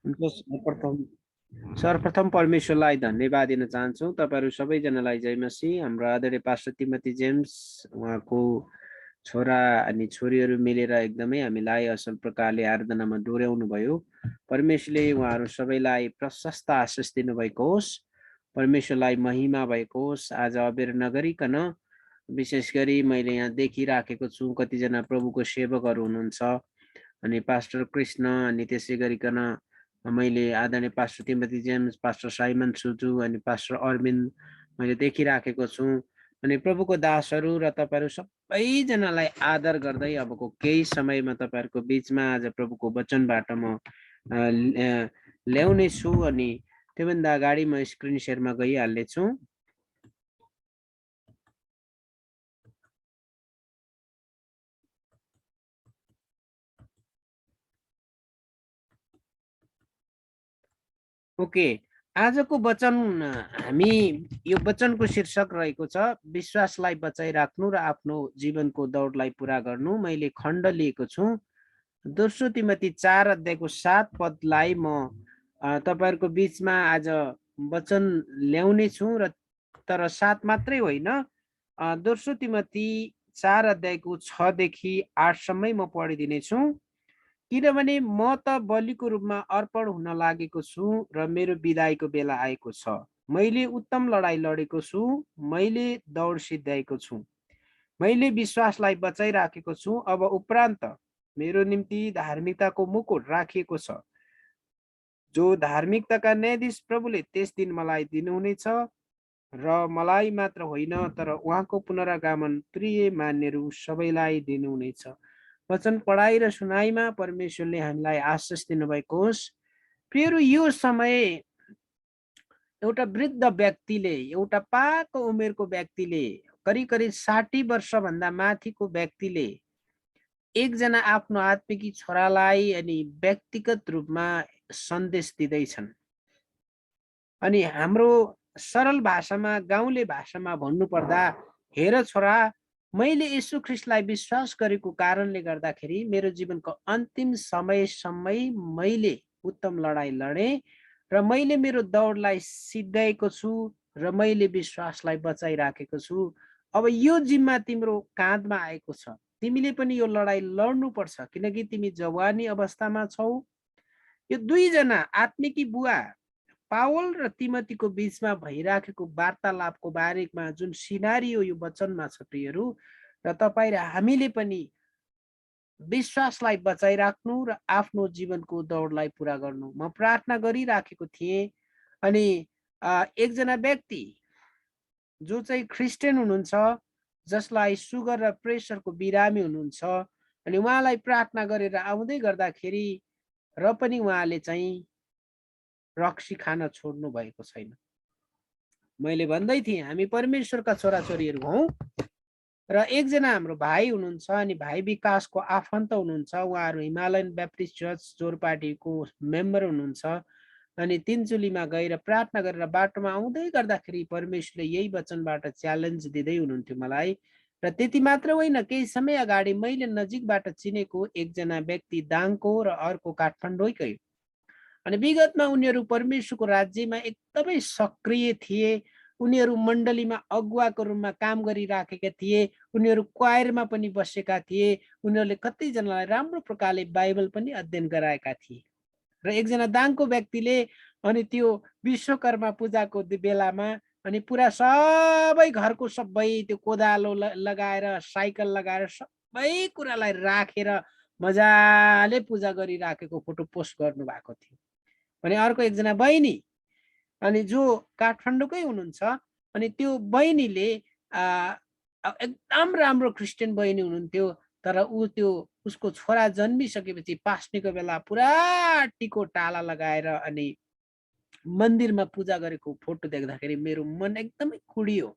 सर्वप्रथम सर्वप्रथम परमेश्वरलाई धन्यवाद दिन चाहन्छु। तपाईहरु सबैजनालाई जय मसीह। हाम्रो आदरणीय पास्टर तिमोथी जेम्स उहाँको छोरा अनि छोरीहरू मिलेर एकदमै हामीलाई असल प्रकारले आराधनामा डोर्याउनु भयो। परमेश्वरले उहाँहरू सबैलाई प्रशस्त आशीष दिनुभएको होस्। परमेश्वरलाई महिमा भएको होस्। आज अबेर नगरिकन विशेष गरी मैले यहाँ देखिराखेको छु कतिजना प्रभुको सेवकहरू हुनुहुन्छ अनि पास्टर कृष्ण अनि त्यसै गरिकन मैले आदरणीय pastor Timothy James, pastor Simon Suju अनि पास्टर अरविन्द मैले देखिराखेको छु अनि प्रभुको दासहरू र तपाईहरु सबैजनालाई आदर गर्दै अबको केही समयमा तपाईहरुको बीचमा आज प्रभुको वचनबाट म ल्याउने छु अनि त्योभन्दा अगाडि म स्क्रिन शेयरमा गइहाल्ने छु। ओके, आजको वचन हामी यो वचनको शीर्षक रहेको छ विश्वासलाई बचाइराख्नु र आफ्नो जीवनको दौडलाई पूरा गर्नु। मैले खण्ड लिएको छु दोस्रो तिमोथी 4 अध्यायको 7 पदलाई म तपाईहरुको बीचमा आज वचन ल्याउने छु र तर 7 मात्रै होइन दोस्रो तिमोथी 4 अध्यायको 6 देखि 8 सम्मै म पढिदिने छु। किनभने म त बलिको रूपमा अर्पण हुन लागेको छु र मेरो बिदाईको बेला आएको छ। मैले उत्तम लडाई लडेको छु, मैले दौड सिध्याएको छु, मैले विश्वासलाई बचाइराखेको छु। अब उपरान्त मेरो निम्ति धार्मिकताको मुकुट राखिएको छ, जो धार्मिकताका न्यायाधीश प्रभुले त्यस दिन मलाई दिनुहुनेछ र मलाई मात्र होइन तर उहाँको पुनरागमन प्रिय मान्नेहरू सबैलाई दिनुहुनेछ। वचन पढाइ र सुनाइमा परमेश्वरले हामीलाई आशीष दिनुभएको होस्। प्रियहरू, यो समय एउटा वृद्ध व्यक्तिले, एउटा पाको उमेरको व्यक्तिले, करिब करिब 60 वर्षभन्दा माथिको व्यक्तिले एकजना आफ्नो आत्मिकी छोरालाई अनि व्यक्तिगत रूपमा सन्देश दिँदैछन्। अनि हाम्रो सरल भाषामा, गाउँले भाषामा भन्नुपर्दा, हेर छोरा, मैले यीशु ख्रीष्टलाई विश्वास गरेको कारणले गर्दाखेरि मेरो जीवनको अन्तिम समयसम्म मैले उत्तम लडाई लडे र मैले मेरो दौडलाई सिध्याएको छु र मैले विश्वासलाई बचाइराखेको छु। अब यो जिम्मा तिम्रो काँधमा आएको छ। तिमीले पनि यो लडाई लड्नुपर्छ किनकि तिमी जवानी अवस्थामा छौ। यो दुईजना आत्मिकी बुवा पावल र तिमोथीको बीचमा भइराखेको वार्तालापको बारेमा जुन सिनारियो यो वचनमा छ प्रियहरू, र तपाईँ र हामीले पनि विश्वासलाई बचाइराख्नु र आफ्नो जीवनको दौडलाई पूरा गर्नु। म प्रार्थना गरिराखेको थिएँ अनि एकजना व्यक्ति जो चाहिँ क्रिस्चियन हुनुहुन्छ, जसलाई सुगर र प्रेसरको बिरामी हुनुहुन्छ अनि उहाँलाई प्रार्थना गरेर आउँदै गर्दाखेरि र पनि उहाँले चाहिँ रक्सी खान छोड्नु भएको छैन। मैले भन्दै थिएँ हामी परमेश्वरका छोराछोरीहरू हौँ र एकजना हाम्रो भाइ हुनुहुन्छ अनि भाइ विकासको आफन्त हुनुहुन्छ। उहाँहरू हिमालयन ब्याप्टिस्ट चर्च जोरपाटीको मेम्बर हुनुहुन्छ अनि तिनचुलीमा गएर प्रार्थना गरेर बाटोमा आउँदै गर्दाखेरि परमेश्वरले यही वचनबाट च्यालेन्ज दिँदै हुनुहुन्थ्यो मलाई। र त्यति मात्र होइन, केही समय अगाडि मैले नजिकबाट चिनेको एकजना व्यक्ति दाङको र अर्को काठमाडौँकै अनि विगतमा उनीहरू परमेश्वरको राज्यमा एकदमै सक्रिय थिए। उनीहरू मण्डलीमा अगुवाको रूपमा काम गरिराखेका थिए। उनीहरू क्वायरमा पनि बसेका थिए। उनीहरूले कतिजनालाई राम्रो प्रकारले बाइबल पनि अध्ययन गराएका थिए। र एकजना दाङको व्यक्तिले अनि त्यो विश्वकर्मा पूजाको बेलामा अनि पुरा सबै घरको सबै त्यो कोदालो लगाएर, साइकल लगाएर सबै कुरालाई राखेर मजाले पूजा गरिराखेको फोटो पोस्ट गर्नु भएको थियो। अनि अर्को एकजना बहिनी अनि जो काठमाडौँकै हुनुहुन्छ अनि त्यो बहिनीले एकदम राम्रो क्रिस्चियन बहिनी हुनुहुन्थ्यो। तर ऊ त्यो उसको छोरा जन्मिसकेपछि पास्नेको बेला पुरा टिको टाला लगाएर अनि मन्दिरमा पूजा गरेको फोटो देख्दाखेरि मेरो मन एकदमै कुडियो।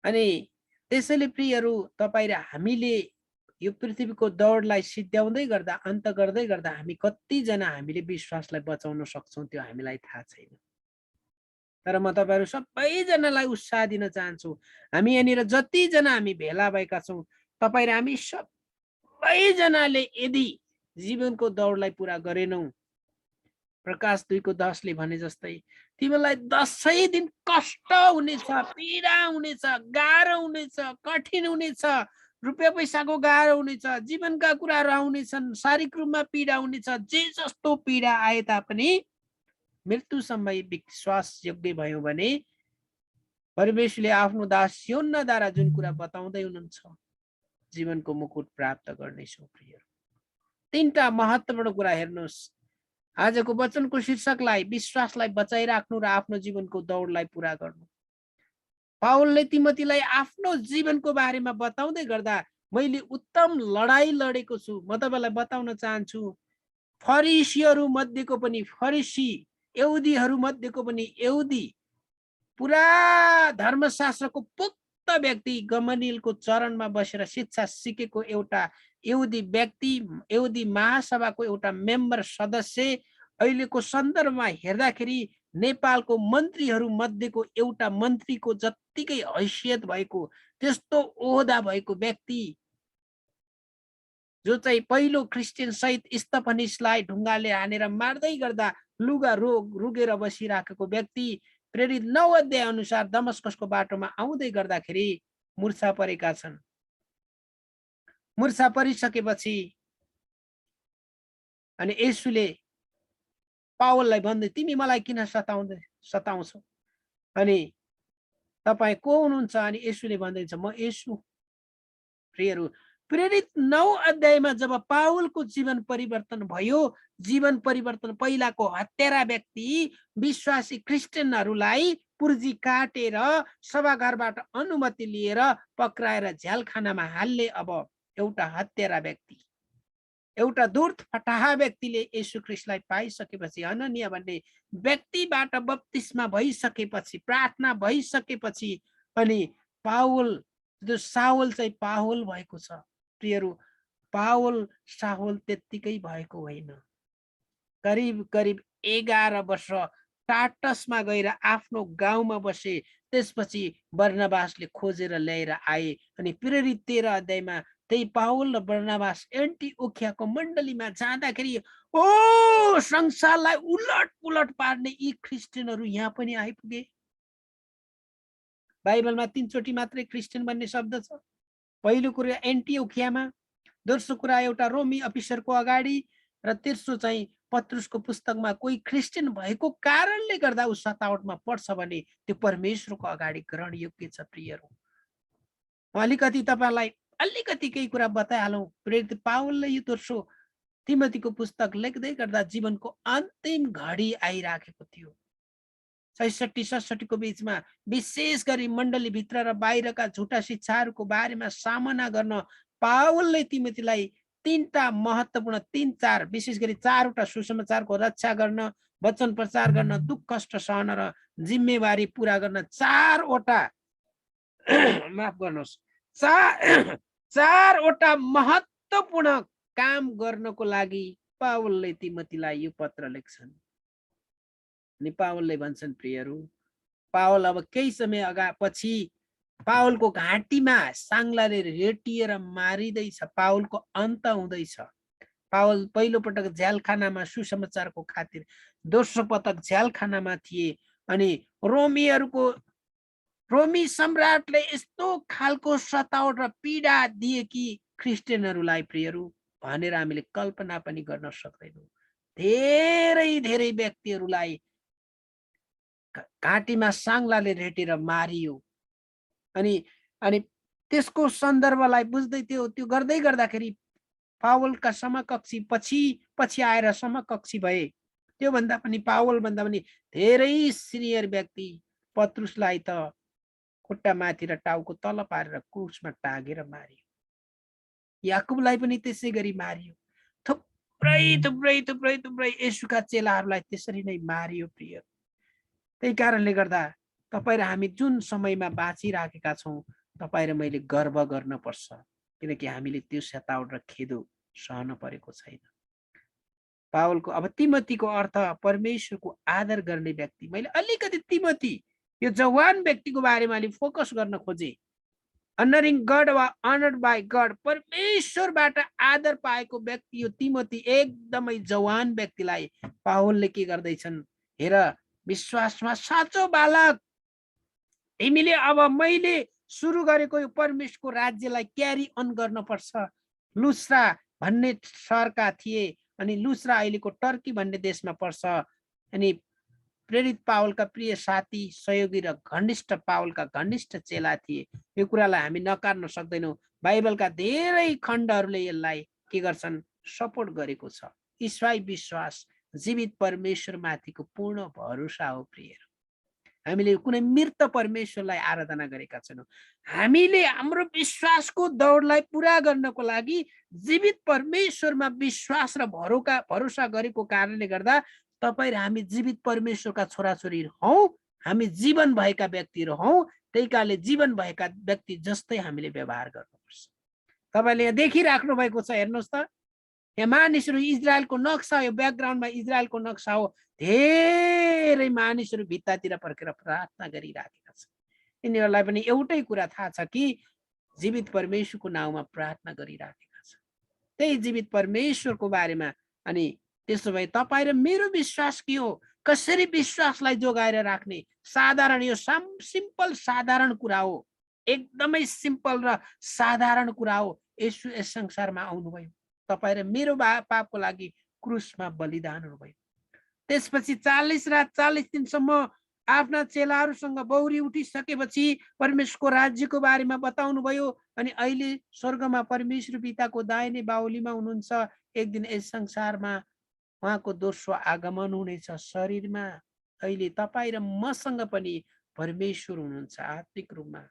अनि त्यसैले प्रियहरू, तपाईँ र हामीले यो पृथ्वीको दौडलाई सिध्याउँदै गर्दा, अन्त गर्दै गर्दा हामी कतिजना हामीले विश्वासलाई बचाउन सक्छौँ त्यो हामीलाई थाहा छैन। तर म तपाईहरु सबैजनालाई उत्साह दिन चाहन्छु। हामी यहाँनिर जतिजना हामी भेला भएका छौँ, तपाईँ र हामी सबैजनाले यदि जीवनको दौडलाई पूरा गरेनौँ प्रकाश 2:10 ले भने जस्तै तिमीलाई 10 दिन कष्ट हुनेछ, पीडा हुनेछ, गाह्रो हुनेछ, कठिन हुनेछ, रुपियाँ पैसाको गाह्रो हुनेछ, जीवनका कुराहरू आउनेछन्, शारीरिक रूपमा पीडा हुनेछ। जे जस्तो पीडा आए तापनि मृत्युसम्म विश्वास योग्य भयो भने परमेश्वरले आफ्नो दास योन्नाद्वारा जुन कुरा बताउँदै हुनुहुन्छ, जीवनको मुकुट प्राप्त गर्नेछौ। प्रिय, 3टा महत्त्वपूर्ण कुरा हेर्नुहोस्। आजको वचनको शीर्षकलाई विश्वासलाई बचाइराख्नु र आफ्नो जीवनको दौडलाई पूरा गर्नु। पावलले तिमोथीलाई आफ्नो जीवनको बारेमा बताउँदै गर्दा मैले उत्तम लडाई लडेको छु। म तपाईलाई बताउन चाहन्छु, फरिसीहरू मध्येको पनि फरिसी, यहुदीहरू मध्येको पनि यहुदी, पुरा धर्मशास्त्रको पुख्त व्यक्ति, गमलीएलको चरणमा बसेर शिक्षा सिकेको एउटा यहुदी व्यक्ति, यहुदी महासभाको एउटा मेम्बर सदस्य, अहिलेको सन्दर्भमा हेर्दाखेरि नेपालको मन्त्रीहरू मध्येको एउटा मन्त्रीको जत्तिकै हैसियत भएको त्यस्तो ओहदा भएको व्यक्ति, जो चाहिँ पहिलो क्रिस्चियन सहित स्तफनिसलाई ढुङ्गाले हानेर मार्दै गर्दा लुगा रुगेर बसिराखेको व्यक्ति, प्रेरित 9 अध्याय अनुसार दमस्कसको बाटोमा आउँदै गर्दाखेरि मूर्छा परेका छन्। मूर्छा परिसकेपछि अनि येशूले पावललाई भन्दै, तिमी मलाई किन सताउँछौ? अनि तपाईँ को हुनुहुन्छ? अनि येशूले भन्दैछ, म येशू। प्रियहरू, प्रेरित 9 अध्यायमा जब पावलको जीवन परिवर्तन भयो, जीवन परिवर्तन, पहिलाको हत्यारा व्यक्ति विश्वासी क्रिस्चियनहरूलाई पुर्जी काटेर सभाघरबाट अनुमति लिएर पक्राएर झ्यालखानामा हाल्ने अब एउटा हत्यारा व्यक्ति, एउटा दूत फटाहा व्यक्तिले येशू ख्रीष्टलाई पाइसकेपछि, अननिया भन्ने व्यक्तिबाट बप्तिस्मा भइसकेपछि, प्रार्थना भइसकेपछि अनि पावल, जो साउल चाहिँ पावल भएको छ। प्रियहरू, पावल साउल त्यत्तिकै भएको होइन। करिब करिब 11 वर्ष टाटसमा गएर आफ्नो गाउँमा बसे। त्यसपछि बर्नबासले खोजेर ल्याएर आए अनि प्रेरित 13 अध्यायमा त्यही पावल र बर्नबास एन्टिओखियाको मण्डलीमा जाँदाखेरि ओ संसारलाई उलट पुलट पार्ने यी क्रिस्चियनहरू यहाँ पनि आइपुगे। बाइबलमा 3 चोटि मात्रै क्रिस्चियन भन्ने शब्द छ। पहिलो कुरा एन्टिओखियामा, दोस्रो कुरा एउटा रोमी अफिसरको अगाडि, र तेस्रो चाहिँ पत्रुसको पुस्तकमा कोही क्रिस्चियन भएको कारणले गर्दा ऊ सतावटमा पर्छ भने त्यो परमेश्वरको अगाडि ग्रहण योग्य छ। प्रियहरू, अलिकति तपाईलाई अलिकति केही कुरा बताइहालौँ। प्रेरित पावलले यो दोस्रो तिमोथीको पुस्तक लेख्दै गर्दा जीवनको अन्तिम घडी आइराखेको थियो। 66-67 को बीचमा विशेष गरी मण्डलीभित्र र बाहिरका झुटा शिक्षाहरूको बारेमा सामना गर्न पावलले तिमोथीलाई 3टा महत्त्वपूर्ण, 3-4 विशेष गरी 4वटा सुसमाचारको रक्षा गर्न, वचन प्रचार गर्न, दुःख कष्ट सहन र जिम्मेवारी पूरा गर्न 4वटा माफ गर्नुहोस् 4वटा महत्त्वपूर्ण काम गर्नको लागि पावलले तिमोथीलाई यो पत्र लेख्छन्। अनि पावलले भन्छन्, प्रियहरू, पावल अब केही समय पछि पावलको घाँटीमा साङ्लाले रेटिएर मारिँदैछ। पावलको अन्त हुँदैछ। पावल पहिलो पटक झ्यालखानामा सुसमाचारको खातिर, दोस्रो पटक झ्यालखानामा थिए। अनि रोमी सम्राटले यस्तो खालको सतावट र पीडा दिए कि क्रिस्चियनहरूलाई, प्रियहरू, भनेर हामीले कल्पना पनि गर्न सक्दैनौँ। धेरै धेरै व्यक्तिहरूलाई घाँटीमा साङ्लाले रेटेर मारियो। अनि त्यसको सन्दर्भलाई बुझ्दै त्यो गर्दै गर्दाखेरि पावलका समकक्षी पछि आएर समकक्षी भए। त्योभन्दा पनि पावल भन्दा पनि धेरै सिनियर व्यक्ति पत्रुसलाई त खुट्टा माथि र टाउको तल पारेर क्रुसमा टाँगेर मारियो। याकुबलाई पनि त्यसै गरी मारियो। थुप्रै थुप्रै थुप्रै थुप्रै येशूका चेलाहरूलाई त्यसरी नै मारियो। प्रिय, त्यही कारणले गर्दा तपाईँ र हामी जुन समयमा बाँचिराखेका छौँ, तपाईँ र मैले गर्व गर्न पर्छ, किनकि हामीले त्यो सतावट र खेदो सहन परेको छैन। पावलको अब तिमोथीको अर्थ परमेश्वरको आदर गर्ने व्यक्ति। मैले अलिकति तिमोथी, यो जवान व्यक्तिको बारेमा अलि फोकस गर्न खोजेँ। अनरिङ गड वा अनर्ड बाई गड, परमेश्वरबाट आदर पाएको व्यक्ति यो तिमोथी एकदमै जवान व्यक्तिलाई पावलले के गर्दैछन्, हेर विश्वासमा साँचो बालक, तिमीले अब मैले सुरु गरेको यो परमेश्वरको राज्यलाई क्यारी अन गर्न पर्छ। लुस्रा भन्ने सहरका थिए अनि लुस्रा अहिलेको टर्की भन्ने देशमा पर्छ। अनि प्रेरित पावलका प्रिय साथी, सहयोगी र घनिष्ठ पावलका घनिष्ठ चेला थिए। यो कुरालाई हामी नकार्न सक्दैनौँ। बाइबलका धेरै खण्डहरूले यसलाई के गर्छन्, सपोर्ट गरेको छ। ईसाई विश्वास जीवित परमेश्वरमाथिको पूर्ण भरोसा हो। प्रियहरू, हामीले कुनै मृत परमेश्वरलाई आराधना गरेका छैनौँ। हामीले हाम्रो विश्वासको दौडलाई पुरा गर्नको लागि जीवित परमेश्वरमा विश्वास र भरोसा गरेको कारणले गर्दा तपाईँ र हामी जीवित परमेश्वरका छोराछोरी हौ। हामी जीवन भएका व्यक्तिहरू हौ। त्यही कारणले जीवन भएका व्यक्ति जस्तै हामीले व्यवहार गर्नुपर्छ। तपाईँले यहाँ देखिराख्नु भएको छ, हेर्नुहोस् त, यहाँ मानिसहरू इजरायलको नक्सा, यो ब्याकग्राउन्डमा इजरायलको नक्सा हो। धेरै मानिसहरू भित्तातिर फर्केर प्रार्थना गरिराखेका छन्। यिनीहरूलाई पनि एउटै कुरा थाहा छ कि जीवित परमेश्वरको नाउँमा प्रार्थना गरिराखेका छन्, त्यही जीवित परमेश्वरको बारेमा। अनि त्यसो भए तपाईँ र मेरो विश्वास के हो, कसरी विश्वासलाई जोगाएर राख्ने? साधारण, यो सिम्पल साधारण कुरा हो, एकदमै सिम्पल र साधारण कुरा हो। यसो यस संसारमा आउनुभयो, तपाईँ र मेरो पापको लागि क्रुसमा बलिदान हुनुभयो। त्यसपछि 40 रात 40 दिनसम्म आफ्ना चेलाहरूसँग बौरी उठिसकेपछि परमेश्वरको राज्यको बारेमा बताउनु भयो। अनि अहिले स्वर्गमा परमेश्वर पिताको दाहिने बाहुलीमा हुनुहुन्छ। एक दिन यस संसारमा उहाँको दोस्रो आगमन हुनेछ शरीरमा। अहिले तपाईँ र मसँग पनि परमेश्वर हुनुहुन्छ आत्मिक रूपमा।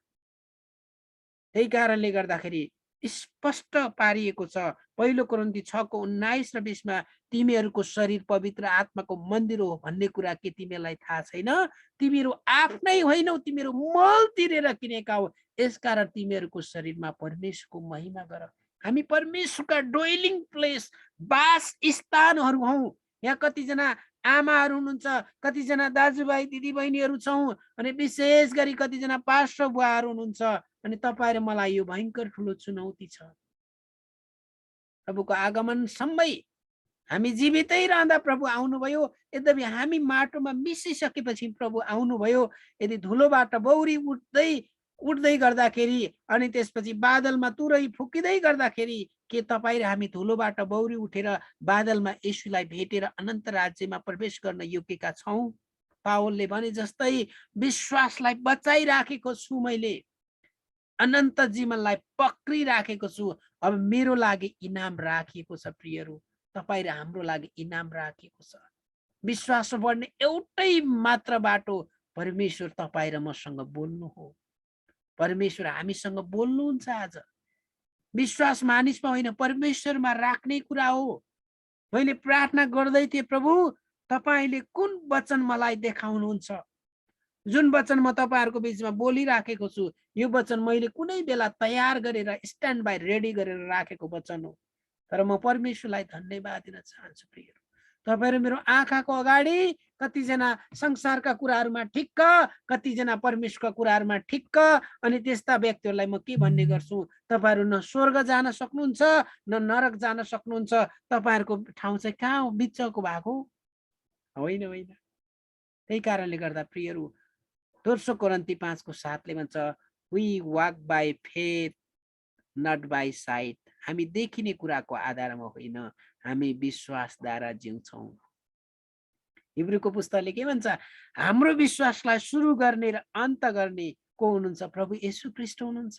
त्यही कारणले गर्दाखेरि स्पष्ट पारिएको छ, पहिलो कोरिन्थी 6:19 र 20मा, तिमीहरूको शरीर पवित्र आत्माको मन्दिर हो भन्ने कुरा के तिमीलाई थाहा छैन? तिमीहरू आफ्नै होइनौ, तिमीहरू मल तिरेर किनेका हो। यसकारण तिमीहरूको शरीरमा परमेश्वरको महिमा गर। हामी परमेश्वरका डोइलिङ प्लेस, वास स्थानहरू हौ। यहाँ कतिजना आमाहरू हुनुहुन्छ, कतिजना दाजुभाइ दिदीबहिनीहरू छौँ, अनि विशेष गरी कतिजना पास्टर बुवाहरू हुनुहुन्छ। अनि तपाईँ र मलाई यो भयङ्कर ठुलो चुनौती छ। प्रभुको आगमनसम्मै हामी जीवितै रहँदा प्रभु आउनुभयो। यद्यपि हामी माटोमा मिसिसकेपछि प्रभु आउनुभयो। यदि धुलोबाट बौरी उठ्दै गर्दाखेरि अनि त्यसपछि बादलमा तुरै फुकिँदै गर्दाखेरि के तपाईँ र हामी धुलोबाट बौरी उठेर बादलमा येशूलाई भेटेर अनन्त राज्यमा प्रवेश गर्न योग्यका छौँ? पावलले भने जस्तै विश्वासलाई बचाइराखेको छु, मैले अनन्त जीवनलाई पक्रिराखेको छु। अब मेरो लागि इनाम राखिएको छ। प्रियहरू, तपाईँ र हाम्रो लागि इनाम राखिएको छ। विश्वास बढ्ने एउटै मात्र बाटो परमेश्वर तपाईँ र मसँग बोल्नु हो। परमेश्वर हामीसँग बोल्नुहुन्छ आज। विश्वास मानिसमा होइन, परमेश्वरमा राख्ने कुरा हो। मैले प्रार्थना गर्दै थिएँ, प्रभु तपाईँले कुन वचन मलाई देखाउनुहुन्छ? जुन वचन म तपाईँहरूको बिचमा बोलिराखेको छु, यो वचन मैले कुनै बेला तयार गरेर स्ट्यान्ड बाई रेडी गरेर राखेको वचन हो। तर म परमेश्वरलाई धन्यवाद दिन चाहन्छु। प्रियहरू, तपाईँ र मेरो आँखाको अगाडि कतिजना संसारका कुराहरूमा ठिक्क, कतिजना परमेश्वरका कुराहरूमा ठिक्क। अनि त्यस्ता व्यक्तिहरूलाई म के भन्ने गर्छु, तपाईँहरू न स्वर्ग जान सक्नुहुन्छ, न नरक जान सक्नुहुन्छ। तपाईँहरूको ठाउँ चाहिँ कहाँ हो? बिचको भाग हो? होइन, होइन। त्यही कारणले गर्दा प्रियहरू, दोस्रो कोरिन्थी 5:7 भन्छ, we walk by faith not by sight. हामी देखिने कुराको आधारमा होइन, हामी विश्वासद्वारा जिउँछौँ। हिब्रूको पुस्तकले के भन्छ? हाम्रो विश्वासलाई सुरु गर्ने र अन्त गर्ने को हुनुहुन्छ? प्रभु येशू ख्रीष्ट हुनुहुन्छ।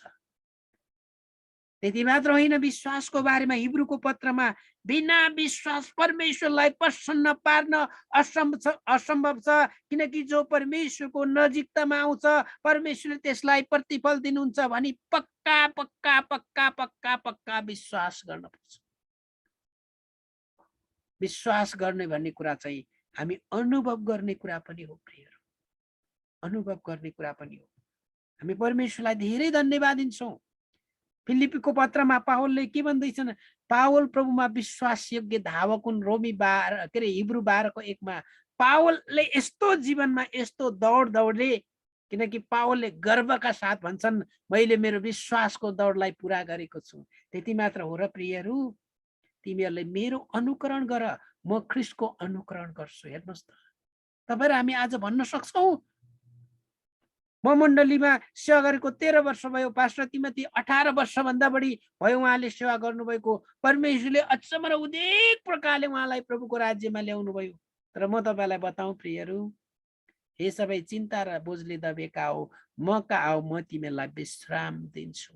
त्यति मात्र होइन, विश्वासको बारेमा हिब्रूको पत्रमा बिना विश्वास परमेश्वरलाई प्रसन्न पार्न असम्भव छ। किनकि जो परमेश्वरको नजिकतामा आउँछ, परमेश्वरले त्यसलाई प्रतिफल दिनुहुन्छ भनी पक्का पक्का पक्का पक्का पक्का विश्वास गर्नुपर्छ। विश्वास गर्ने भन्ने कुरा चाहिँ हामी अनुभव गर्ने कुरा पनि हो। प्रियहरू, अनुभव गर्ने कुरा पनि हो। हामी परमेश्वरलाई धेरै धन्यवाद दिन्छौँ। फिलिपीको पत्रमा पावलले के भन्दैछन्? पावल प्रभुमा विश्वास योग्य धावक हुन्। रोमी 12 हिब्रू 12:1 पावलले यस्तो जीवनमा यस्तो दौड दौडे किनकि पावलले गर्वका साथ भन्छन् मैले मेरो विश्वासको दौडलाई पुरा गरेको छु। त्यति मात्र हो र प्रियहरू, तिमीहरूले मेरो अनुकरण गर, म ख्रीष्टको अनुकरण गर्छु। हेर्नुहोस् त, तपाईँ र हामी आज भन्न सक्छौँ म मण्डलीमा सेवा गरेको 13 वर्ष भयो, पास्टर तिमोथी 18 वर्षभन्दा बढी भयो उहाँले सेवा गर्नुभएको, परमेश्वरले अचम्म र उदेक प्रकारले उहाँलाई प्रभुको राज्यमा ल्याउनु भयो। तर म तपाईँलाई बताउँ प्रियहरू, हे सबै चिन्ता र बोझले दबेका हो, म कहाँ आऊ, म तिमीहरूलाई विश्राम दिन्छु।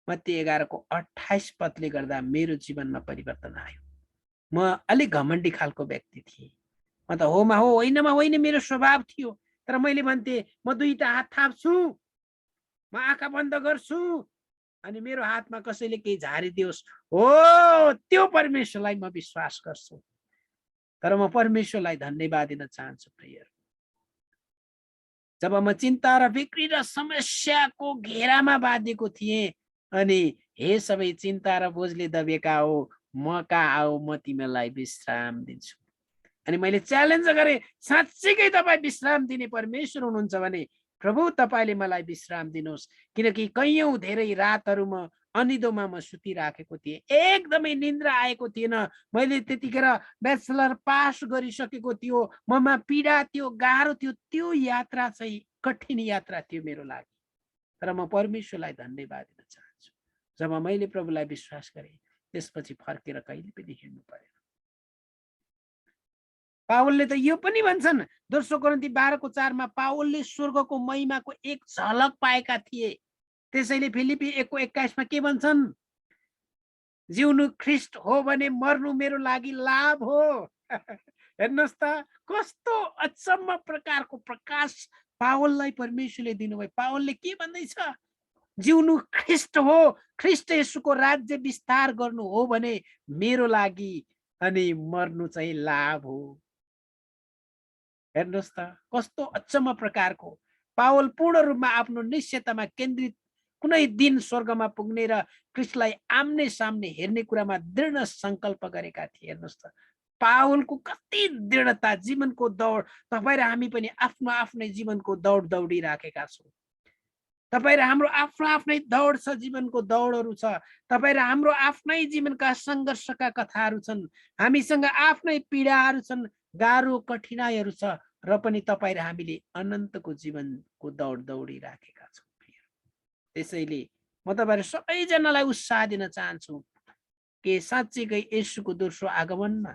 मत्ती 11:28 पदले गर्दा मेरो जीवनमा परिवर्तन आयो। म अलिक घमण्डी खालको व्यक्ति थिएँ। म त होमा हो, होइनमा होइन मेरो स्वभाव थियो। तर मैले भन्थे म दुईटा हात थाप्छु, म आँखा बन्द गर्छु, अनि मेरो हातमा कसैले केही झारिदियोस्, हो त्यो परमेश्वरलाई म विश्वास गर्छु। तर म परमेश्वरलाई धन्यवाद दिन चाहन्छु प्रियहरू, जब म चिन्ता र बिक्री र समस्याको घेरामा बाँधेको थिएँ, अनि हे सबै चिन्ता र बोझले दबेका हो, म कहाँ आऊ, म तिमीलाई विश्राम दिन्छु। अनि मैले च्यालेन्ज गरेँ, साँच्चीकै तपाईँ विश्राम दिने परमेश्वर हुनुहुन्छ भने प्रभु तपाईँले मलाई विश्राम दिनुहोस्। किनकि कैयौँ धेरै रातहरू म अनिदोमा म सुतिराखेको थिएँ, एकदमै निन्द्रा आएको थिएन। मैले त्यतिखेर ब्याचलर पास गरिसकेको थियो, ममा पीडा थियो, गाह्रो थियो। त्यो यात्रा चाहिँ कठिन यात्रा थियो मेरो लागि। तर म परमेश्वरलाई धन्यवाद दिन चाहन्छु, जब मैले प्रभुलाई विश्वास गरेँ त्यसपछि फर्केर कहिले पनि हिँड्नु पर्यो। पावलले त यो पनि भन्छन्, दोस्रो कोरिन्थी 12:4 पावलले स्वर्गको महिमाको एक झलक पाएका थिए। त्यसैले फिलिपी 1:21 के भन्छन्, जिउनु ख्रीष्ट हो भने मर्नु मेरो लागि लाभ हो। हेर्नुहोस् त, कस्तो अचम्म प्रकारको प्रकाश पावललाई परमेश्वरले दिनुभयो। पावलले के भन्दैछ, जिउनु ख्रीष्ट हो, ख्रीष्ट येशूको राज्य विस्तार गर्नु हो भने मेरो लागि, अनि मर्नु चाहिँ लाभ हो। हेर्नुहोस् त, कस्तो अचम्म प्रकारको। पावल पूर्ण रूपमा आफ्नो निश्चयतामा केन्द्रित, कुनै दिन स्वर्गमा पुग्ने र ख्रीष्टलाई आम्ने सामने हेर्ने कुरामा दृढ संकल्प गरेका थिए। हेर्नुहोस् त, पावलको कति दृढता, जीवनको दौड। तपाईँ र हामी पनि आफ्नो आफ्नै जीवनको दौड दौडिराखेका छौँ। तपाईँ र हाम्रो आफ्नो आफ्नै दौड छ, जीवनको दौडहरू छ। तपाईँ र हाम्रो आफ्नै जीवनका सङ्घर्षका कथाहरू छन्। हामीसँग आफ्नै पीडाहरू छन्, गाह्रो कठिनाइहरू छ, र पनि तपाईँ र हामीले अनन्तको जीवनको दौड दौडिराखेका छौँ। त्यसैले म तपाईँहरू सबैजनालाई उत्साह दिन चाहन्छु कि साँच्चीकै येशूको दोस्रो आगमनमा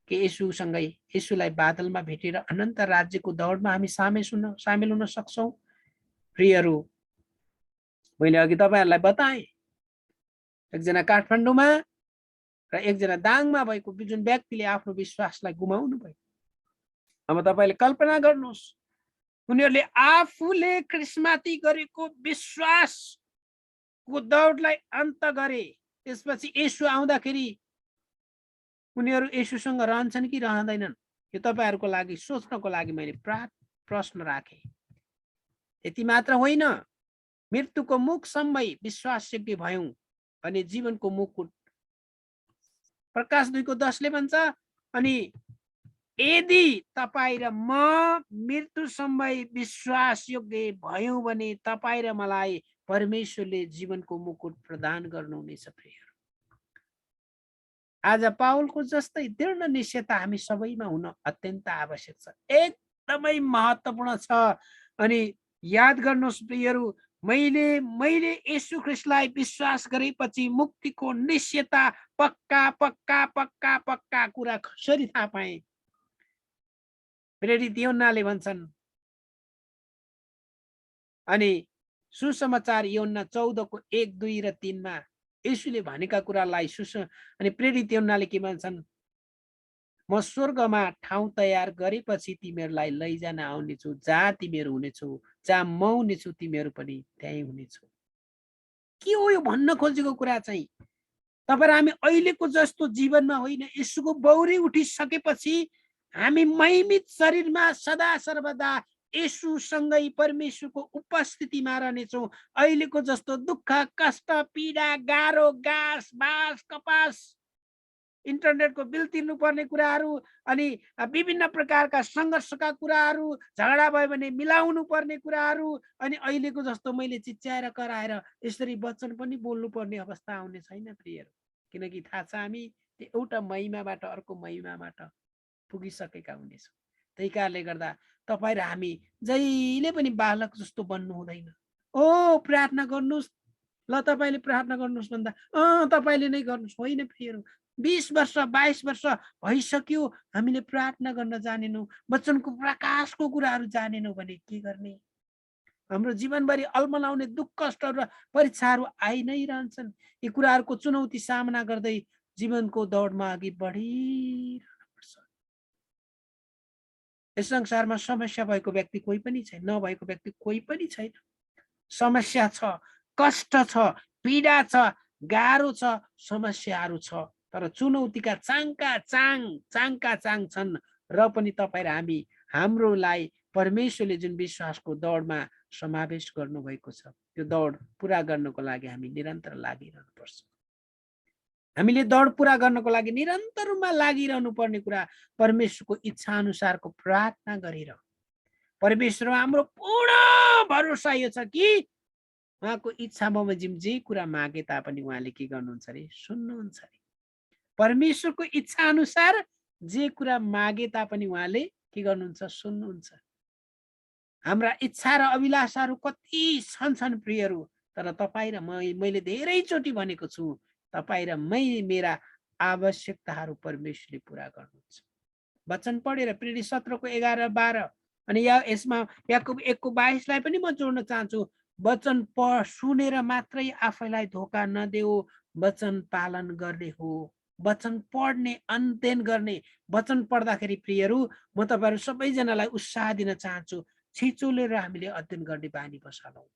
कि येशूसँगै, येशूलाई बादलमा भेटेर अनन्त राज्यको दौडमा हामी सामेल हुन सक्छौँ। प्रियहरू, मैले अघि तपाईँहरूलाई बताएँ, एकजना काठमाडौँमा र एकजना दाङमा भएको जुन व्यक्तिले आफ्नो विश्वासलाई गुमाउनु भयो। अब तपाईँले कल्पना गर्नुहोस्, उनीहरूले आफूले ख्रीष्टमाथि गरेको विश्वासको दौडलाई अन्त गरे। त्यसपछि येशू आउँदाखेरि उनीहरू येशूसँग रहन्छन् कि रहँदैनन्, यो तपाईँहरूको लागि सोच्नको लागि मैले प्रश्न राखेँ। यति मात्र होइन, मृत्युको मुखसम्मै विश्वासयोग्य भयौँ भने जीवनको मुकुट, प्रकाश 2:10 भन्छ, अनि यदि तपाईँ र म मृत्युसम्मै विश्वासयोग्य भयौँ भने तपाईँ र मलाई परमेश्वरले जीवनको मुकुट प्रदान गर्नुहुनेछ। प्रियहरू, आज पावलको जस्तै दृढ निश्चयता हामी सबैमा हुन अत्यन्त आवश्यक छ, एकदमै महत्त्वपूर्ण छ। अनि याद गर्नुहोस् प्रियहरू, मैले येशू ख्रीष्टलाई विश्वास गरेपछि मुक्तिको निश्चयता पक्का पक्का पक्का पक्का कुरा कसरी थाहा पाएँ? प्रेरित यूहन्नाले भन्छन्, अनि सुसमाचार यूहन्ना 14:1, 2 र 3 येशूले भनेका कुरालाई अनि प्रेरित यूहन्नाले के भन्छन्, म स्वर्गमा ठाउँ तयार गरेपछि तिमीहरूलाई लैजान आउनेछु, जहाँ तिमीहरू हुनेछौ, जहाँ म हुनेछु तिमीहरू पनि त्यहीँ हुनेछौ। के हो यो भन्न खोजेको कुरा चाहिँ? तपाईँ र हामी अहिलेको जस्तो जीवनमा होइन, येशूको बौरी उठिसकेपछि हामी महिमित शरीरमा सदा सर्वदा येशूसँगै परमेश्वरको उपस्थितिमा रहनेछौँ। अहिलेको जस्तो दुःख, कष्ट, पीडा, गाह्रो, गाँस, बास, कपास इन्टरनेटको बिल तिर्नुपर्ने कुराहरू, अनि विभिन्न प्रकारका सङ्घर्षका कुराहरू, झगडा भयो भने मिलाउनु पर्ने कुराहरू, अनि अहिलेको जस्तो मैले चिच्याएर कराएर यसरी वचन पनि बोल्नुपर्ने अवस्था आउने छैन प्रियहरू। किनकि थाहा छ हामी त्यो एउटा महिमाबाट अर्को महिमाबाट पुगिसकेका हुनेछौँ। त्यही कारणले गर्दा तपाईँ र हामी जहिले पनि बालक जस्तो बन्नु हुँदैन। ओ प्रार्थना गर्नुहोस्, ल तपाईँले प्रार्थना गर्नुहोस् भन्दा तपाईँले नै गर्नुहोस् होइन प्रियहरू। 20 वर्ष 22 वर्ष भइसक्यो हामीले प्रार्थना गर्न जानेनौँ, वचनको प्रकाशको कुराहरू जानेनौँ भने के गर्ने? हाम्रो जीवनभरि अल्मलाउने दुःख कष्टहरू र परीक्षाहरू आइ नै रहन्छन्। यी कुराहरूको चुनौती सामना गर्दै जीवनको दौडमा अघि बढिरहनु पर्छ। यस संसारमा समस्या भएको व्यक्ति कोही पनि छैन, नभएको व्यक्ति कोही पनि छैन। समस्या छ, कष्ट छ, पीडा छ, गाह्रो छ, समस्याहरू छ, तर चुनौतीका चाङका चाङ छन्। र पनि तपाईँ र हामी हाम्रोलाई परमेश्वरले जुन विश्वासको दौडमा समावेश गर्नुभएको छ, त्यो दौड पुरा गर्नको लागि हामी निरन्तर लागिरहनु पर्छ। हामीले दौड पुरा गर्नको लागि निरन्तर रूपमा लागिरहनु पर्ने कुरा परमेश्वरको इच्छा अनुसारको प्रार्थना गरेर। परमेश्वरमा हाम्रो पूर्ण भरोसा यो छ कि उहाँको इच्छा बमोजिम जे कुरा मागे तापनि उहाँले के गर्नुहुन्छ अरे? सुन्नुहुन्छ अरे। परमेश्वरको इच्छा अनुसार जे कुरा मागे तापनि उहाँले के गर्नुहुन्छ? सुन्नुहुन्छ। हाम्रा इच्छा र अभिलाषाहरू कति छन् प्रियहरू, तर तपाईँ र मैले धेरैचोटि भनेको छु, तपाईँ र मेरा आवश्यकताहरू परमेश्वरले पुरा गर्नुहुन्छ। वचन पढेर प्रेरित 17को 11-12 अनि यसमा याकुब 1को 22लाई पनि म जोड्न चाहन्छु। वचन सुनेर मात्रै आफैलाई धोका नदेऊ, वचन पालन गर्ने हो। वचन पढ्ने, अध्ययन गर्ने। वचन पढ्दाखेरि प्रियहरू म तपाईँहरू सबैजनालाई उत्साह दिन चाहन्छु, छिचोलेर हामीले अध्ययन गर्ने बानी बसालौँ।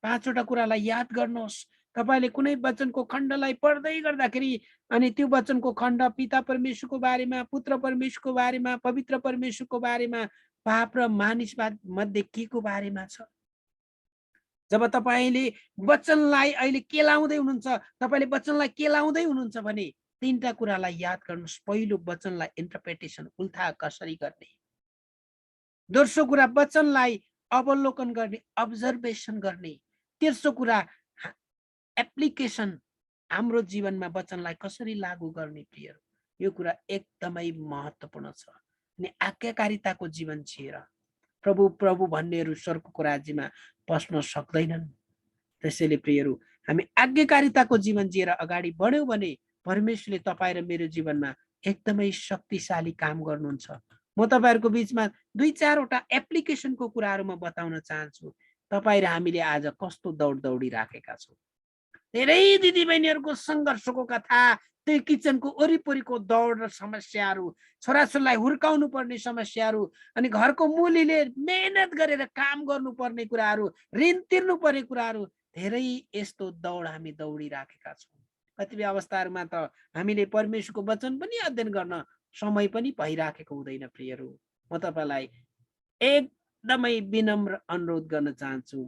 5वटा कुरालाई याद गर्नुहोस्। तपाईँले कुनै वचनको खण्डलाई पढ्दै गर्दाखेरि अनि त्यो वचनको खण्ड पिता परमेश्वरको बारेमा, पुत्र परमेश्वरको बारेमा, पवित्र परमेश्वरको बारेमा, पाप र मानिसवाद मध्ये के को बारेमा छ? जब तपाईँले वचनलाई अहिले केलाउँदै हुनुहुन्छ, तपाईँले वचनलाई केलाउँदै हुनुहुन्छ भने 3टा कुरालाई याद गर्नुहोस्। पहिलो, वचनलाई इन्टरप्रिटेसन, उल्था कसरी गर्ने। दोस्रो कुरा, वचनलाई अवलोकन गर्ने, अब्जर्भेसन गर्ने। तेस्रो कुरा, एप्लिकेसन, हाम्रो जीवनमा वचनलाई कसरी लागू गर्ने प्रियहरू। यो कुरा एकदमै महत्त्वपूर्ण छ। अनि आज्ञाकारिताको जीवन जिएर प्रभु प्रभु भन्नेहरू स्वर्गको राज्यमा पस्न सक्दैनन्। त्यसैले प्रियहरू हामी आज्ञाकारिताको जीवन जिएर अगाडि बढ्यौँ भने परमेश्वरले तपाईँ र मेरो जीवनमा एकदमै शक्तिशाली काम गर्नुहुन्छ। म तपाईँहरूको बिचमा 2-4वटा एप्लिकेसनको कुराहरू म बताउन चाहन्छु। तपाईँ र हामीले आज कस्तो दौडिराखेका छौँ। धेरै दिदीबहिनीहरूको सङ्घर्षको कथा, त्यो किचनको वरिपरिको दौड र समस्याहरू, छोराछोरीलाई हुर्काउनु पर्ने समस्याहरू, अनि घरको मुलीले मेहनत गरेर काम गर्नुपर्ने कुराहरू, ऋण तिर्नु पर्ने कुराहरू, धेरै यस्तो दौड हामी दौडिराखेका छौँ। कतिपय अवस्थाहरूमा त हामीले परमेश्वरको वचन पनि अध्ययन गर्न समय पनि भइराखेको हुँदैन प्रियहरू। म तपाईँलाई एकदमै विनम्र अनुरोध गर्न चाहन्छु,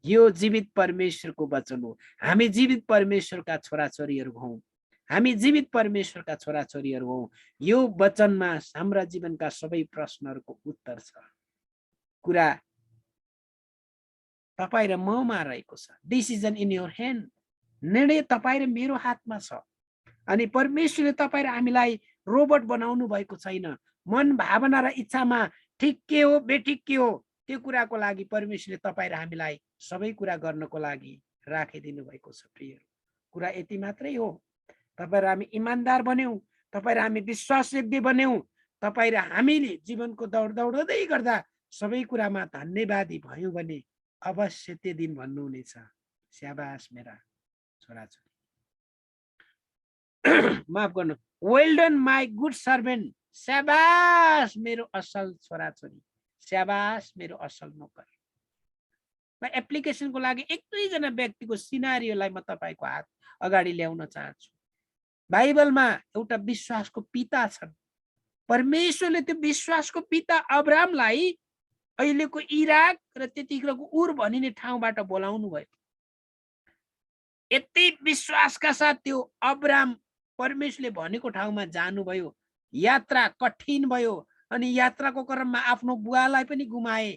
यो जीवित परमेश्वरको वचन हो। हामी जीवित परमेश्वरका छोराछोरीहरू हौँ। हामी जीवित परमेश्वरका छोराछोरीहरू हौँ। यो वचनमा हाम्रा जीवनका सबै प्रश्नहरूको उत्तर छ। कुरा तपाईँ र ममा रहेको छ। Decision in your hand. निर्णय तपाईँ र मेरो हातमा छ। अनि परमेश्वरले तपाईँ र हामीलाई रोबोट बनाउनु भएको छैन। मन, भावना र इच्छामा ठिक के हो बेठिक के हो त्यो कुराको लागि परमेश्वरले तपाईँ र हामीलाई सबै कुरा गर्नको लागि राखिदिनु भएको छ प्रियहरू। कुरा यति मात्रै हो, तपाईँ र हामी इमान्दार बन्यौँ, तपाईँ र हामी विश्वासयोग्य बन्यौँ, तपाईँ र हामीले जीवनको दौडदै गर्दा सबै कुरामा धन्यवादी भयौँ भने अवश्य त्यो दिन भन्नुहुनेछ, स्याबास मेरा छोराछोरी, माफ गर्नु, well done my good servant, स्याबास मेरो असल छोराछोरी, स्याबास मेरो असल नोकर। एप्लिकेसनको लागि 1-2जना व्यक्तिको सिनारियोलाई म तपाईँको हात अगाडि ल्याउन चाहन्छु। बाइबलमा एउटा विश्वासको पिता छन्। परमेश्वरले त्यो विश्वासको पिता अब्राहमलाई अहिलेको इराक र त्यतिखेरको उर भनिने ठाउँबाट बोलाउनु भयो। यति विश्वासका साथ त्यो अब्राहम परमेश्वरले भनेको ठाउँमा जानुभयो, यात्रा कठिन भयो, अनि यात्राको क्रममा आफ्नो बुवालाई पनि गुमाए।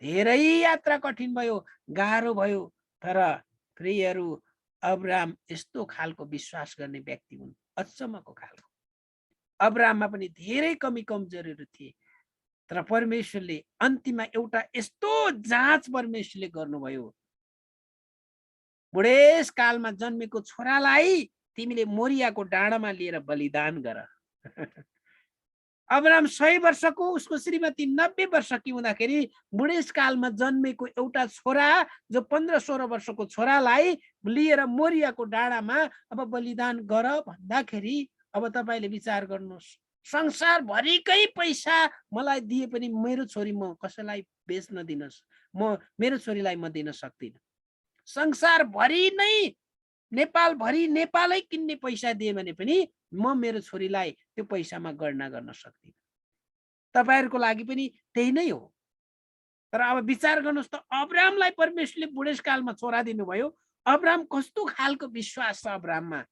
धेरै यात्रा कठिन भयो, गाह्रो भयो, तर प्रियहरू अब्राहम यस्तो खालको विश्वास गर्ने व्यक्ति हुन्, अचम्मको खालको। अब्राहममा पनि धेरै कमी कमजोरीहरू थिए, तर परमेश्वरले अन्तिममा एउटा यस्तो जाँच परमेश्वरले गर्नुभयो। बुढेसकालमा जन्मेको छोरालाई तिमीले मोरियाको डाँडामा लिएर बलिदान गर। अब्राहम 100 वर्षको, उसको श्रीमती 90 वर्षकी हुँदाखेरि बुढेसकालमा जन्मेको एउटा छोरा, जो 15-16 वर्षको छोरालाई लिएर मोरियाको डाँडामा अब बलिदान गर भन्दाखेरि अब तपाईँले विचार गर्नुहोस्, संसारभरिकै पैसा मलाई दिए पनि मेरो छोरी म कसैलाई बेच्न दिनुहोस्, मेरो छोरीलाई म दिन सक्दिनँ। संसारभरि नै, नेपालभरि नेपालै किन्ने पैसा दिए भने पनि म मेरो छोरीलाई त्यो पैसामा गणना गर्न सक्दिनँ। तपाईँहरूको लागि पनि त्यही नै हो। तर अब विचार गर्नुहोस् त, अब्राहमलाई परमेश्वरले बुढेसकालमा छोरा दिनुभयो। अब्राहम कस्तो खालको विश्वास छ अब्राहममा।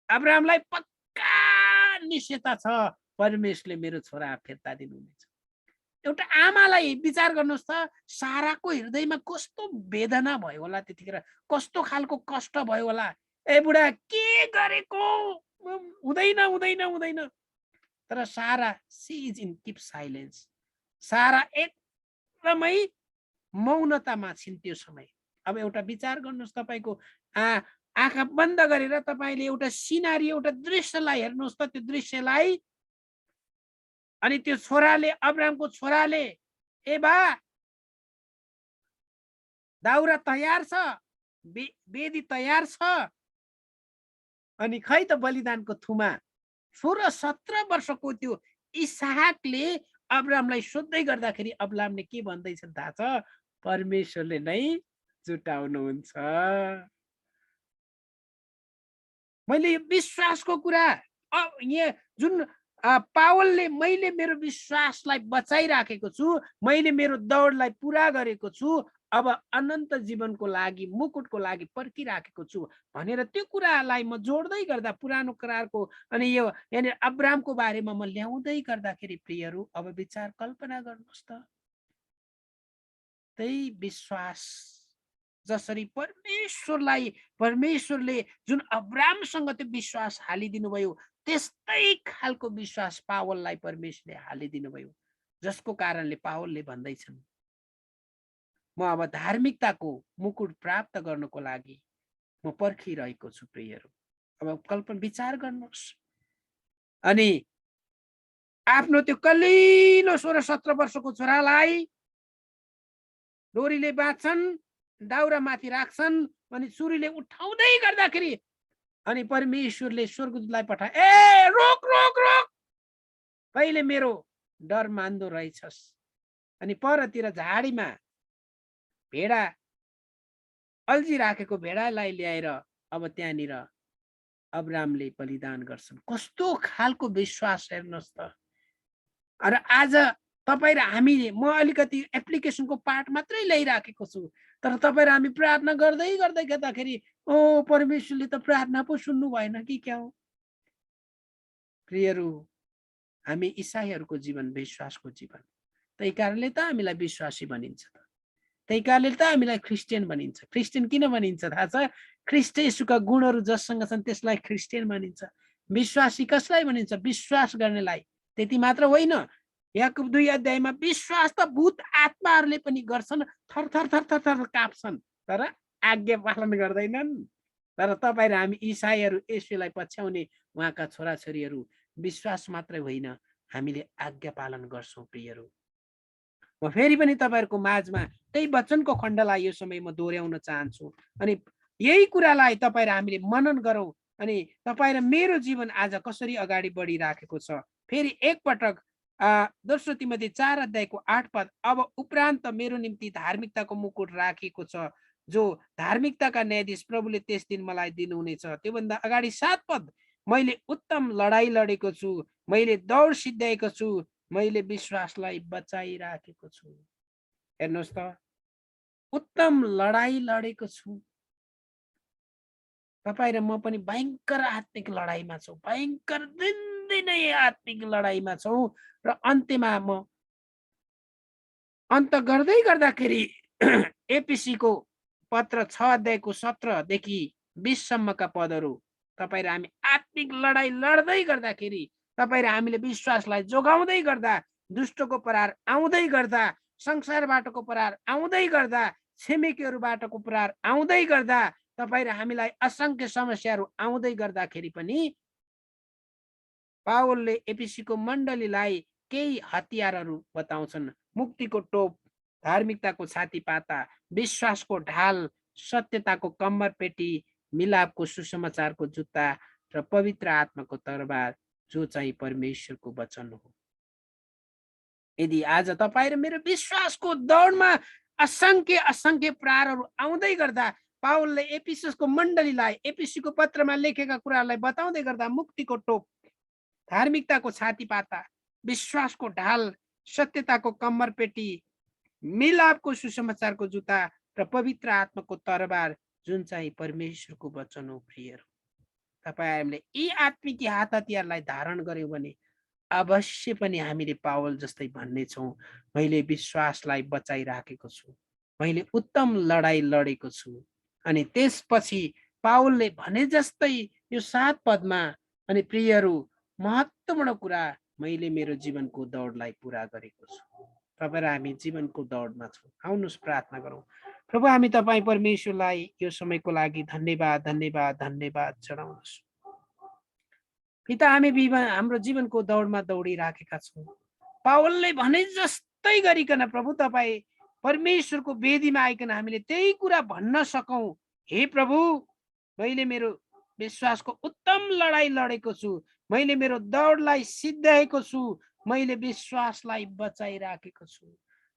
अब्राहमलाई पक्का निश्चयता छ परमेश्वरले मेरो छोरा फिर्ता दिनुहुनेछ। एउटा आमालाई विचार गर्नुहोस् त, साराको हृदयमा कस्तो वेदना भयो होला त्यतिखेर, कस्तो खालको कष्ट भयो होला। ए बुढा, के गरेको, हुँदैन हुँदैन हुँदैन। तर Sarah she is in keep silence. Sarah एकदमै मौनतामा छिन् त्यो समय। अब एउटा विचार गर्नुहोस्, तपाईँको आँखा बन्द गरेर तपाईँले एउटा सिनारी, एउटा दृश्यलाई हेर्नुहोस् त। त्यो दृश्यलाई, अनि त्यो छोराले, अब्राहमको छोराले, ए बा दाउरा तयार छ, वेदी तयार छ, अनि खै त बलिदानको थुमा। 16-17 वर्षको त्यो इसहाकले अब्राहमलाई सोध्दै गर्दाखेरि अब्राहमले के भन्दैछ थाहा छ? परमेश्वरले नै जुटाउनुहुन्छ। मैले यो विश्वासको कुरा यहाँ जुन पावलले, मैले मेरो विश्वासलाई बचाइराखेको छु, मैले मेरो दौडलाई पुरा गरेको छु, अब अनन्त जीवनको लागि, मुकुटको लागि पर्खिराखेको छु भनेर त्यो कुरालाई म जोड्दै गर्दा, पुरानो करारको अनि यो यानी अब्राहमको बारेमा म ल्याउँदै गर्दाखेरि प्रियहरू, अब विचार कल्पना गर्नुहोस् त, त्यही विश्वास जसरी परमेश्वरले जुन अब्राहमसँग त्यो विश्वास हालिदिनु भयो, त्यस्तै खालको विश्वास पावललाई परमेश्वरले हालिदिनु भयो, जसको कारणले पावलले भन्दैछन्, म अब धार्मिकताको मुकुट प्राप्त गर्नको लागि म पर्खिरहेको छु। प्रियहरू, अब कल्पना विचार गर्नुहोस्। अनि आफ्नो त्यो कलिलो 16-17 वर्षको छोरालाई डोरीले बाँध्छन्, दाउरा माथि राख्छन्, अनि छुरीले उठाउँदै गर्दाखेरि अनि परमेश्वरले स्वर्गदूतलाई पठाए, ए रोक रोक रोक, कहिले मेरो डर मान्दो रहेछस्। अनि परतिर झाडीमा भेडा अल्झी राखेको भेडालाई ल्याएर अब त्यहाँनिर अब्राहमले बलिदान गर्छन्। कस्तो खालको विश्वास हेर्नुहोस् त। र आज तपाईँ र हामीले, म अलिकति एप्लिकेसनको पार्ट मात्रै ल्याइराखेको छु, तर तपाईँ र हामी प्रार्थना गर्दै गर्दै गर्दाखेरि ओ परमेश्वरले त प्रार्थना पो सुन्नु भएन कि क्या हो? प्रियहरू, हामी इसाईहरूको जीवन विश्वासको जीवन, त्यही कारणले त हामीलाई विश्वासी भनिन्छ त, त्यही कारणले त हामीलाई क्रिस्चियन भनिन्छ। क्रिस्चियन किन भनिन्छ थाहा छ? ख्रीष्ट येशूका गुणहरू जससँग छन् त्यसलाई क्रिस्चियन भनिन्छ। विश्वासी कसलाई भनिन्छ? विश्वास गर्नेलाई। त्यति मात्र होइन, याकुब 2 अध्यायमा विश्वास त भूत आत्माहरूले पनि गर्छन्, थर थर थर थर थर काप्छन्, तर आज्ञा पालन गर्दैनन्। तर तपाईँ र हामी इसाईहरू, येशूलाई पछ्याउने उहाँका छोराछोरीहरू, विश्वास मात्रै होइन, हामीले आज्ञा पालन गर्छौँ। प्रियहरू, म फेरि पनि तपाईँहरूको माझमा त्यही वचनको खण्डलाई यो समय म दोहोऱ्याउन चाहन्छु, अनि यही कुरालाई तपाईँ र हामीले मनन गरौँ, अनि तपाईँ र मेरो जीवन आज कसरी अगाडि बढिराखेको छ। फेरि एकपटक दोस्रो तिमोथी 4 अध्यायको 8 पद, अब उपरान्त मेरो निम्ति धार्मिकताको मुकुट राखिएको छ, जो धार्मिकताका न्यायाधीश प्रभुले त्यस दिन मलाई दिनुहुनेछ। त्योभन्दा अगाडि 7 पद, मैले उत्तम लडाई लडेको छु, मैले दौड सिद्ध्याएको छु, मैले विश्वासलाई बचाइराखेको छु। हेर्नुहोस् त, उत्तम लडाई लडेको छु। तपाईँ र म पनि भयङ्कर आत्मिक लडाइँमा छौँ, भयङ्कर दिनदिनै आत्मिक लडाइँमा छौँ। र अन्त्यमा म अन्त गर्दै गर्दाखेरि एपिसीको पत्र 6 अध्यायको 17 देखि 20 सम्मका पदहरू तपाईँ र हामी आत्मिक लडाइँ लड्दै गर्दाखेरि, तपाईँ र हामीले विश्वासलाई जोगाउँदै गर्दा, दुष्टको प्रहार आउँदै गर्दा, संसारबाटको प्रहार आउँदै गर्दा, छिमेकीहरूबाटको प्रहार आउँदै गर्दा, तपाईँ र हामीलाई असङ्ख्य समस्याहरू आउँदै गर्दाखेरि पनि पावलले एपिसीको मण्डलीलाई केही हतियारहरू बताउँछन्। मुक्तिको टोप, धार्मिकताको छातीपाता, विश्वासको ढाल, सत्यताको कम्मरपेटी, मिलापको सुसमाचारको जुत्ता र पवित्र आत्माको तरबार, जो चाहिँ परमेश्वरको वचन हो। यदि आज तपाईँ र मेरो विश्वासको दौडमा असङ्ख्य असङ्ख्य प्रहारहरू आउँदै गर्दा, पावलले एपिससको मण्डलीलाई एपिसीको पत्रमा लेखेका कुराहरूलाई बताउँदै गर्दा मुक्तिको टोप, धार्मिकताको छातीपाता, विश्वासको ढाल, सत्यताको कम्मरपेटी, मिलापको सुसमाचारको जुत्ता र पवित्र आत्माको तरबार, जुन चाहिँ परमेश्वरको वचन हो। प्रियहरू, तपाईँहरूले यी आत्मिक हात हतियारलाई धारण गर्यौँ भने अवश्य पनि हामीले पावल जस्तै भन्ने छौँ, मैले विश्वासलाई बचाइराखेको छु, मैले उत्तम लडाइँ लडेको छु। अनि त्यसपछि पावलले भने जस्तै यो 7 पदमा, अनि प्रियहरू, महत्त्वपूर्ण कुरा, मैले मेरो जीवनको दौडलाई पुरा गरेको छु। तपाईँ र हामी जीवनको दौडमा छौँ। आउनुहोस् प्रार्थना गरौँ। प्रभु, हामी तपाईँ परमेश्वरलाई यो समयको लागि धन्यवाद धन्यवाद धन्यवाद चढाउँदछौँ। पिता, हामी हाम्रो जीवनको दौडमा दौडिराखेका छौँ। पावलले भने जस्तै गरिकन प्रभु तपाईँ परमेश्वरको वेदीमा आइकन हामीले त्यही कुरा भन्न सकौँ, हे प्रभु, मैले मेरो विश्वासको उत्तम लडाइँ लडेको छु, मैले मेरो दौडलाई सिद्ध्याएको छु, मैले विश्वासलाई बचाइराखेको छु।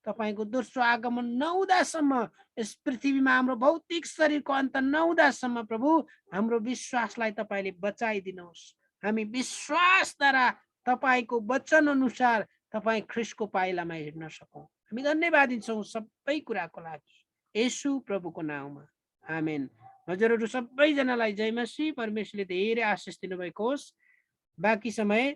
तपाईँको दोस्रो आगमन नहुँदासम्म, यस पृथ्वीमा हाम्रो भौतिक शरीरको अन्त नहुँदासम्म प्रभु हाम्रो विश्वासलाई तपाईँले बचाइदिनुहोस्। हामी विश्वासद्वारा तपाईँको वचन अनुसार तपाईँ ख्रिस्टको पाइलामा हिँड्न सकौँ। हामी धन्यवाद दिन्छौँ सबै कुराको लागि, येशू प्रभुको नाउँमा, आमेन। हजुरहरू सबैजनालाई जय मसीह। परमेश्वरले धेरै आशिष दिनुभएको होस्। बाँकी समय